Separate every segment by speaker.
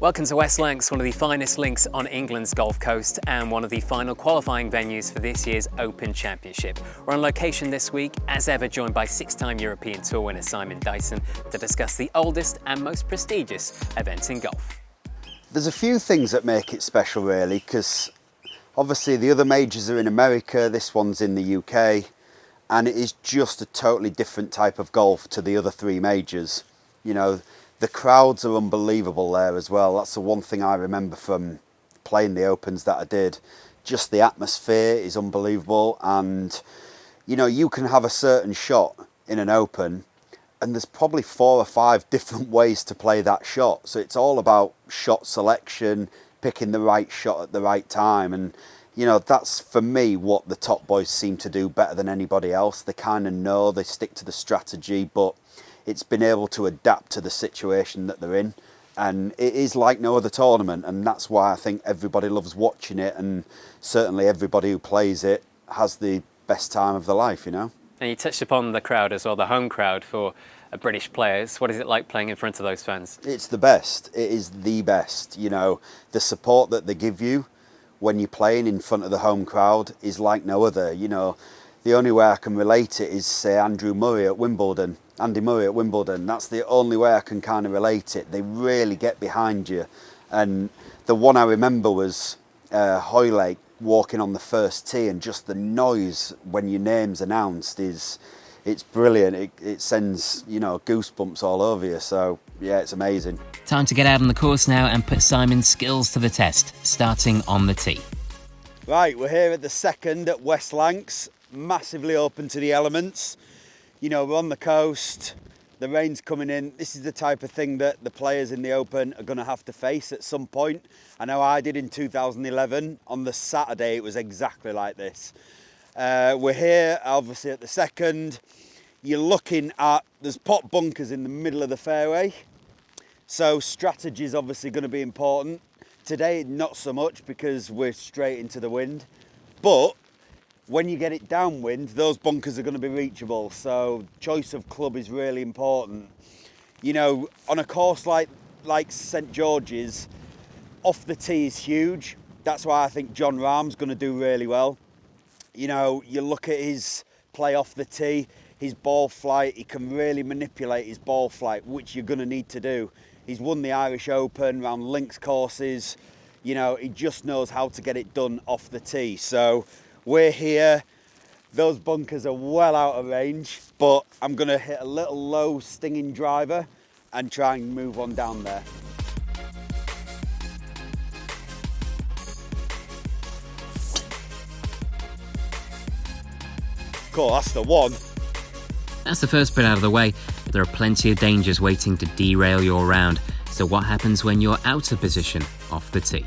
Speaker 1: Welcome to West Lancs, one of the finest links on England's Gulf Coast and one of the final qualifying venues for this year's Open Championship. We're on location this week, as ever, joined by six-time European Tour winner Simon Dyson to discuss the oldest and most prestigious event in golf.
Speaker 2: There's a few things that make it special really, because obviously the other majors are in America, this one's in the UK, and it is just a totally different type of golf to the other three majors. You know, the crowds are unbelievable there as well. That's the one thing I remember from playing the Opens that I did. Just the atmosphere is unbelievable, and you know, you can have a certain shot in an Open and there's probably 4 or 5 different ways to play that shot. So it's all about shot selection, picking the right shot at the right time. And you know, that's for me what the top boys seem to do better than anybody else. They kind of know, they stick to the strategy, but it's been able to adapt to the situation that they're in, and it is like no other tournament, and that's why I think everybody loves watching it, and certainly everybody who plays it has the best time of their life, you know.
Speaker 1: And you touched upon the crowd as well, the home crowd for British players. What is it like playing in front of those fans?
Speaker 2: It's the best. It is the best. You know, the support that they give you when you're playing in front of the home crowd is like no other. You know, the only way I can relate it is, say, Andy Murray at Wimbledon. That's the only way I can kind of relate it. They really get behind you. And the one I remember was Hoylake walking on the first tee, and just the noise when your name's announced it's brilliant. It sends, you know, goosebumps all over you. So yeah, it's amazing.
Speaker 3: Time to get out on the course now and put Simon's skills to the test, starting on the tee.
Speaker 2: Right, we're here at the second at West Lancs, massively open to the elements. You know, we're on the coast, the rain's coming in. This is the type of thing that the players in the Open are going to have to face at some point. I know I did in 2011. On the Saturday, it was exactly like this. We're here, obviously, at the second. You're looking at, there's pot bunkers in the middle of the fairway. So strategy is obviously going to be important. Today, not so much because we're straight into the wind. But when you get it downwind, those bunkers are going to be reachable, so choice of club is really important. You know, on a course like St George's, off the tee is huge. That's why I think Jon Rahm's going to do really well. You know, you look at his play off the tee, his ball flight, he can really manipulate his ball flight, which you're going to need to do. He's won the Irish Open, around links courses. You know, he just knows how to get it done off the tee. So we're here, those bunkers are well out of range, but I'm going to hit a little low stinging driver and try and move on down there. Cool, that's the one.
Speaker 3: That's the first bit out of the way. There are plenty of dangers waiting to derail your round. So what happens when you're out of position off the tee?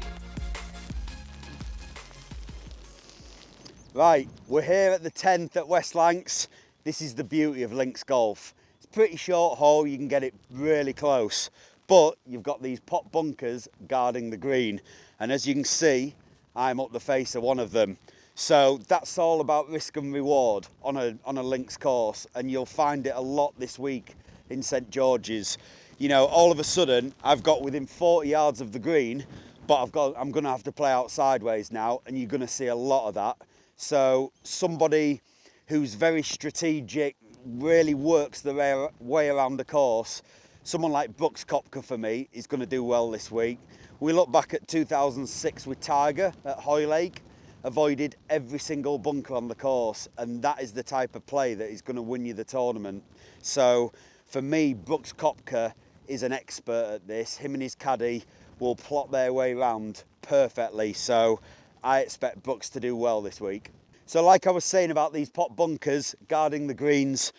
Speaker 2: Right, we're here at the 10th at West Lancs. This is the beauty of links golf. It's a pretty short hole, you can get it really close, but you've got these pot bunkers guarding the green. And as you can see, I'm up the face of one of them. So that's all about risk and reward on a links course, and you'll find it a lot this week in St George's. You know, all of a sudden, I've got within 40 yards of the green, but I'm going to have to play out sideways now, and you're going to see a lot of that. So somebody who's very strategic, really works their way around the course, someone like Koepka for me is going to do well this week. We look back at 2006 with Tiger at Hoylake, avoided every single bunker on the course, and that is the type of play that is going to win you the tournament. So for me, Koepka is an expert at this. Him and his caddy will plot their way around perfectly. So I expect Brooks to do well this week. So like I was saying about these pot bunkers guarding the greens,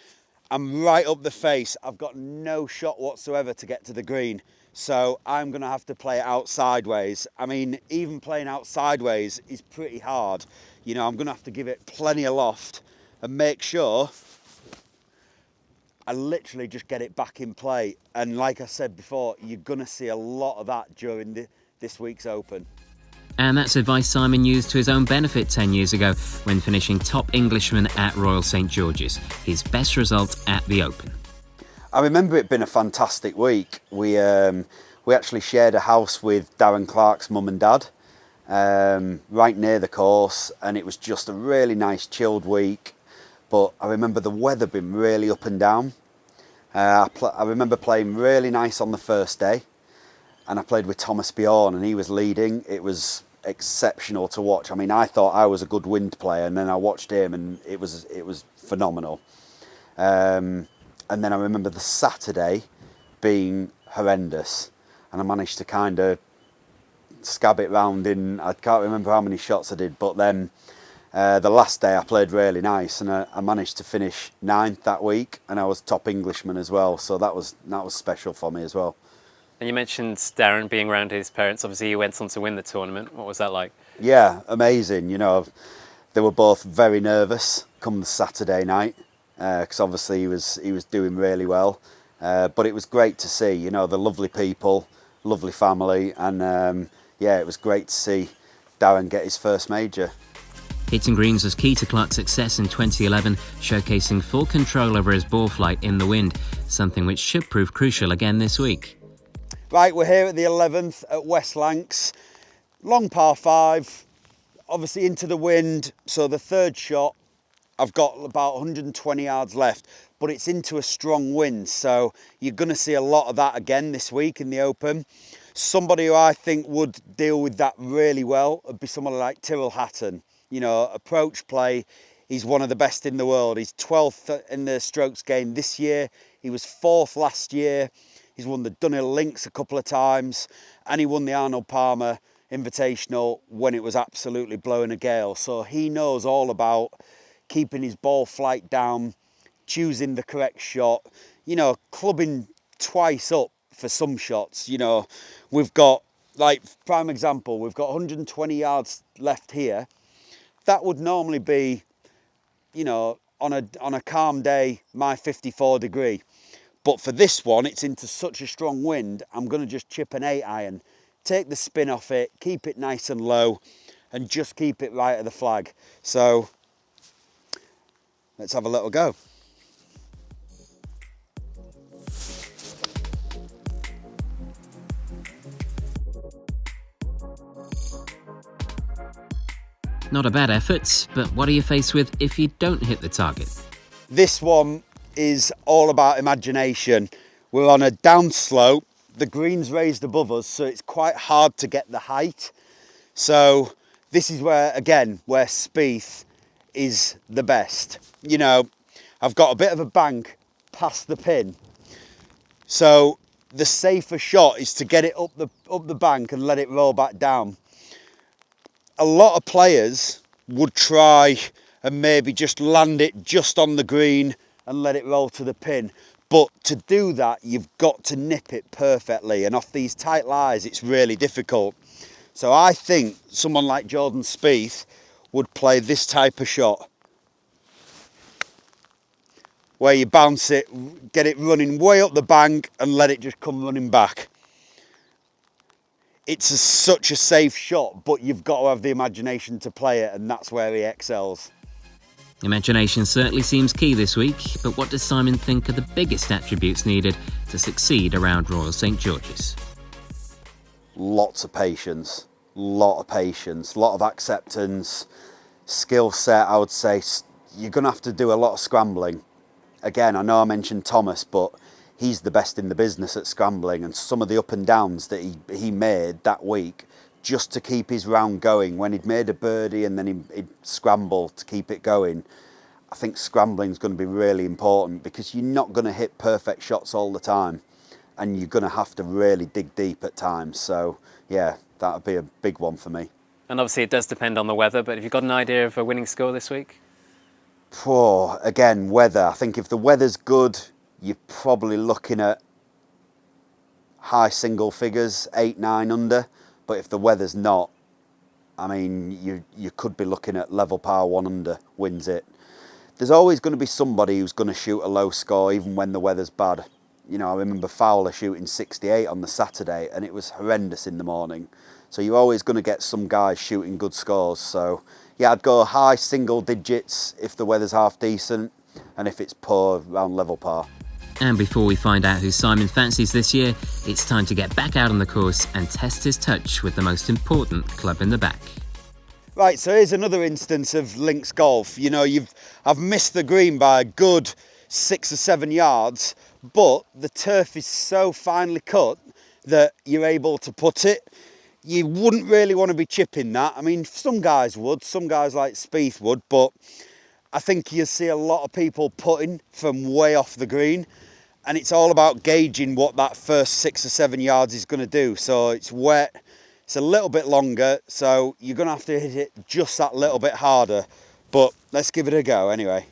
Speaker 2: I'm right up the face. I've got no shot whatsoever to get to the green. So I'm going to have to play it out sideways. I mean, even playing out sideways is pretty hard. You know, I'm going to have to give it plenty of loft and make sure I literally just get it back in play. And like I said before, you're going to see a lot of that during this week's Open.
Speaker 3: And that's advice Simon used to his own benefit 10 years ago when finishing top Englishman at Royal St George's, his best result at the Open.
Speaker 2: I remember it being a fantastic week. We We actually shared a house with Darren Clarke's mum and dad, right near the course, and it was just a really nice chilled week. But I remember the weather being really up and down. I remember playing really nice on the first day, and I played with Thomas Bjorn, and he was leading. It was exceptional to watch. I mean, I thought I was a good wind player, and then I watched him, and it was phenomenal. And then I remember the Saturday being horrendous, and I managed to kind of scab it round in, I can't remember how many shots I did, but then the last day I played really nice, and I managed to finish 9th that week, and I was top Englishman as well, so that was special for me as well.
Speaker 1: And you mentioned Darren being around his parents. Obviously, he went on to win the tournament. What was that like?
Speaker 2: Yeah, amazing. You know, they were both very nervous come the Saturday night, because obviously he was doing really well. But it was great to see, you know, the lovely people, lovely family, and yeah, it was great to see Darren get his first major.
Speaker 3: Hitting greens was key to Clarke's success in 2011, showcasing full control over his ball flight in the wind, something which should prove crucial again this week.
Speaker 2: Right, we're here at the 11th at West Lancs. Long par 5, obviously into the wind, so the third shot, I've got about 120 yards left, but it's into a strong wind, so you're going to see a lot of that again this week in the Open. Somebody who I think would deal with that really well would be someone like Tyrell Hatton. You know, approach play, he's one of the best in the world. He's 12th in the strokes gained this year. He was 4th last year. He's won the Dunhill Links a couple of times, and he won the Arnold Palmer Invitational when it was absolutely blowing a gale. So he knows all about keeping his ball flight down, choosing the correct shot, you know, clubbing twice up for some shots. You know, we've got, like, prime example, we've got 120 yards left here. That would normally be, you know, on a calm day, my 54 degree. But for this one, it's into such a strong wind, I'm going to just chip an 8-iron, take the spin off it, keep it nice and low, and just keep it right at the flag. So let's have a little go.
Speaker 3: Not a bad effort, but what are you faced with if you don't hit the target?
Speaker 2: This one is all about imagination. We're on a downslope, the green's raised above us, so it's quite hard to get the height. So this is where, again, where Speith is the best. You know, I've got a bit of a bank past the pin, so the safer shot is to get it up the bank and let it roll back down. A lot of players would try and maybe just land it just on the green and let it roll to the pin. But to do that, you've got to nip it perfectly. And off these tight lies, it's really difficult. So I think someone like Jordan Spieth would play this type of shot, where you bounce it, get it running way up the bank and let it just come running back. It's such a safe shot, but you've got to have the imagination to play it, and that's where he excels.
Speaker 3: Imagination certainly seems key this week, but what does Simon think are the biggest attributes needed to succeed around Royal St George's?
Speaker 2: Lots of patience, lot of acceptance, skill set. I would say you're going to have to do a lot of scrambling. Again, I know I mentioned Thomas, but he's the best in the business at scrambling, and some of the up and downs that he made that week just to keep his round going, when he'd made a birdie and then he'd scramble to keep it going. I think scrambling is going to be really important, because you're not going to hit perfect shots all the time, and you're going to have to really dig deep at times. So yeah, that would be a big one for me.
Speaker 1: And obviously it does depend on the weather, but have you got an idea of a winning score this week?
Speaker 2: Again, weather. I think if the weather's good, you're probably looking at high single figures, 8-9 under. But if the weather's not, I mean, you could be looking at level par 1 under wins it. There's always going to be somebody who's going to shoot a low score even when the weather's bad. You know, I remember Fowler shooting 68 on the Saturday, and it was horrendous in the morning. So you're always going to get some guys shooting good scores. So yeah, I'd go high single digits if the weather's half decent, and if it's poor, around level par.
Speaker 3: And before we find out who Simon fancies this year, it's time to get back out on the course and test his touch with the most important club in the back.
Speaker 2: Right, so here's another instance of links golf. You know, I've missed the green by a good 6 or 7 yards, but the turf is so finely cut that you're able to putt it. You wouldn't really want to be chipping that. I mean, some guys would, some guys like Speith would, but I think you'll see a lot of people putting from way off the green, and it's all about gauging what that first 6 or 7 yards is going to do. So it's wet, it's a little bit longer, so you're going to have to hit it just that little bit harder. But let's give it a go anyway.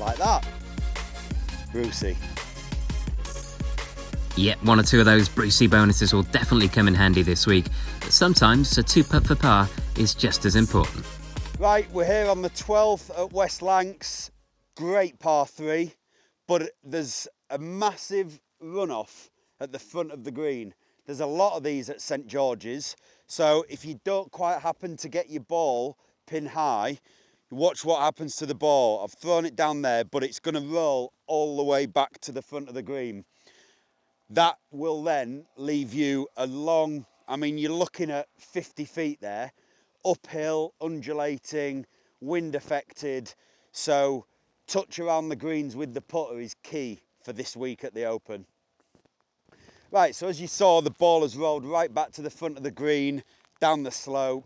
Speaker 2: Like that. Brucey.
Speaker 3: Yep, one or two of those Brucey bonuses will definitely come in handy this week, but sometimes a 2-putt for par is just as important.
Speaker 2: Right, we're here on the 12th at West Lancs. Great par 3, but there's a massive runoff at the front of the green. There's a lot of these at St George's, so if you don't quite happen to get your ball pin high, watch what happens to the ball. I've thrown it down there, but it's going to roll all the way back to the front of the green. That will then leave you a long, I mean, you're looking at 50 feet there, uphill, undulating, wind affected. So touch around the greens with the putter is key for this week at the Open. Right, so as you saw, the ball has rolled right back to the front of the green, down the slope.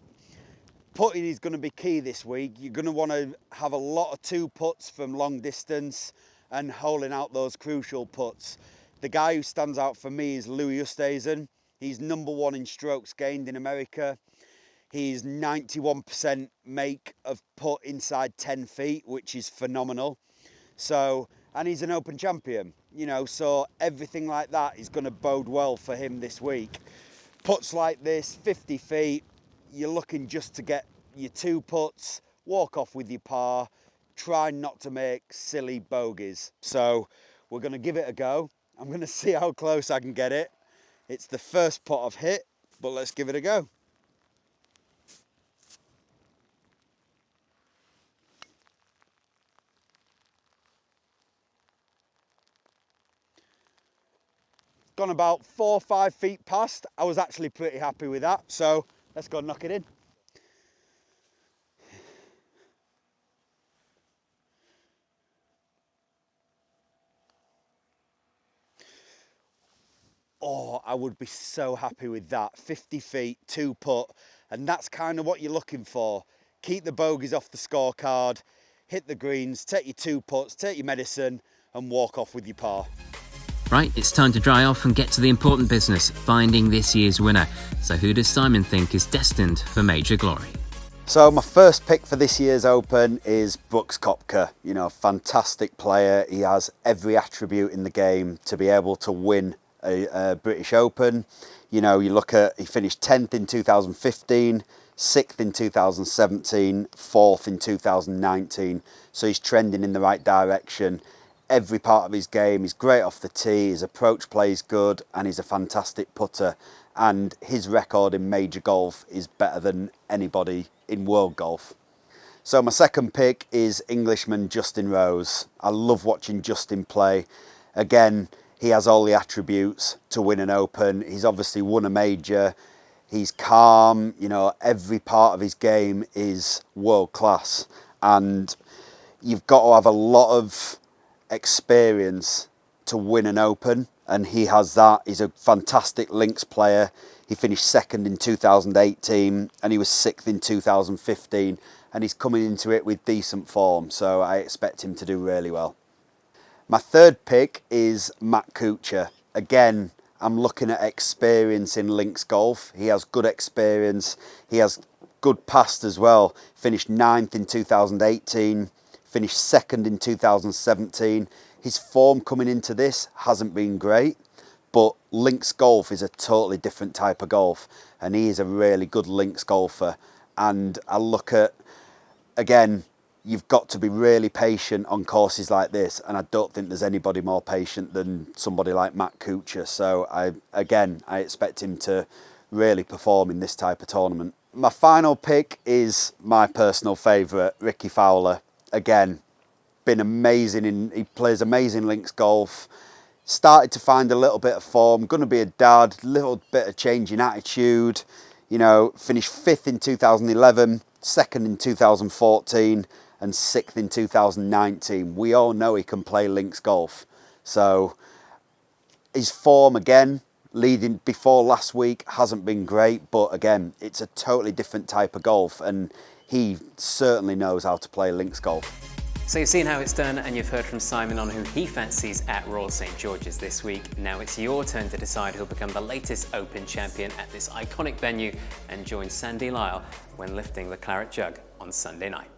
Speaker 2: Putting is going to be key this week. You're going to want to have a lot of 2-putts from long distance and holing out those crucial putts. The guy who stands out for me is Louis Oosthuizen. He's #1 in strokes gained in America. He's 91% make of putt inside 10 feet, which is phenomenal. So, and he's an Open champion, you know, so everything like that is going to bode well for him this week. Putts like this, 50 feet, you're looking just to get your 2 putts, walk off with your par, try not to make silly bogeys. So we're going to give it a go. I'm going to see how close I can get it. It's the first putt I've hit, but let's give it a go. Gone about 4 or 5 feet past. I was actually pretty happy with that. So let's go and knock it in. Oh, I would be so happy with that. 50 feet, 2-putt, and that's kind of what you're looking for. Keep the bogeys off the scorecard, hit the greens, take your 2 putts, take your medicine, and walk off with your par.
Speaker 3: Right, it's time to dry off and get to the important business, finding this year's winner. So who does Simon think is destined for major glory?
Speaker 2: So my first pick for this year's Open is Brooks Koepka. You know, fantastic player. He has every attribute in the game to be able to win a British Open. You know, you look at, he finished 10th in 2015, 6th in 2017, 4th in 2019. So he's trending in the right direction. Every part of his game, he's great off the tee, his approach play is good, and he's a fantastic putter. And his record in major golf is better than anybody in world golf. So my second pick is Englishman Justin Rose. I love watching Justin play. Again, he has all the attributes to win an Open. He's obviously won a major. He's calm, you know, every part of his game is world class. And you've got to have a lot of experience to win an Open, and he has that. He's a fantastic links player. He finished 2nd in 2018 and he was 6th in 2015, and he's coming into it with decent form, so I expect him to do really well. My third pick is Matt Kuchar. Again, I'm looking at experience in links golf. He has good experience. He has good past as well. Finished 9th in 2018, finished 2nd in 2017. His form coming into this hasn't been great, but links golf is a totally different type of golf, and he is a really good links golfer. And I look at, again, you've got to be really patient on courses like this, and I don't think there's anybody more patient than somebody like Matt Kuchar. So I expect him to really perform in this type of tournament. My final pick is my personal favourite, Ricky Fowler. Again, been amazing, he plays amazing links golf. Started to find a little bit of form, going to be a dad, little bit of change in attitude. You know, finished 5th in 2011, 2nd in 2014 and 6th in 2019. We all know he can play links golf. So his form again, leading before last week, hasn't been great, but again, it's a totally different type of golf and he certainly knows how to play links golf.
Speaker 1: So you've seen how it's done and you've heard from Simon on who he fancies at Royal St George's this week. Now it's your turn to decide who'll become the latest Open champion at this iconic venue and join Sandy Lyle when lifting the claret jug on Sunday night.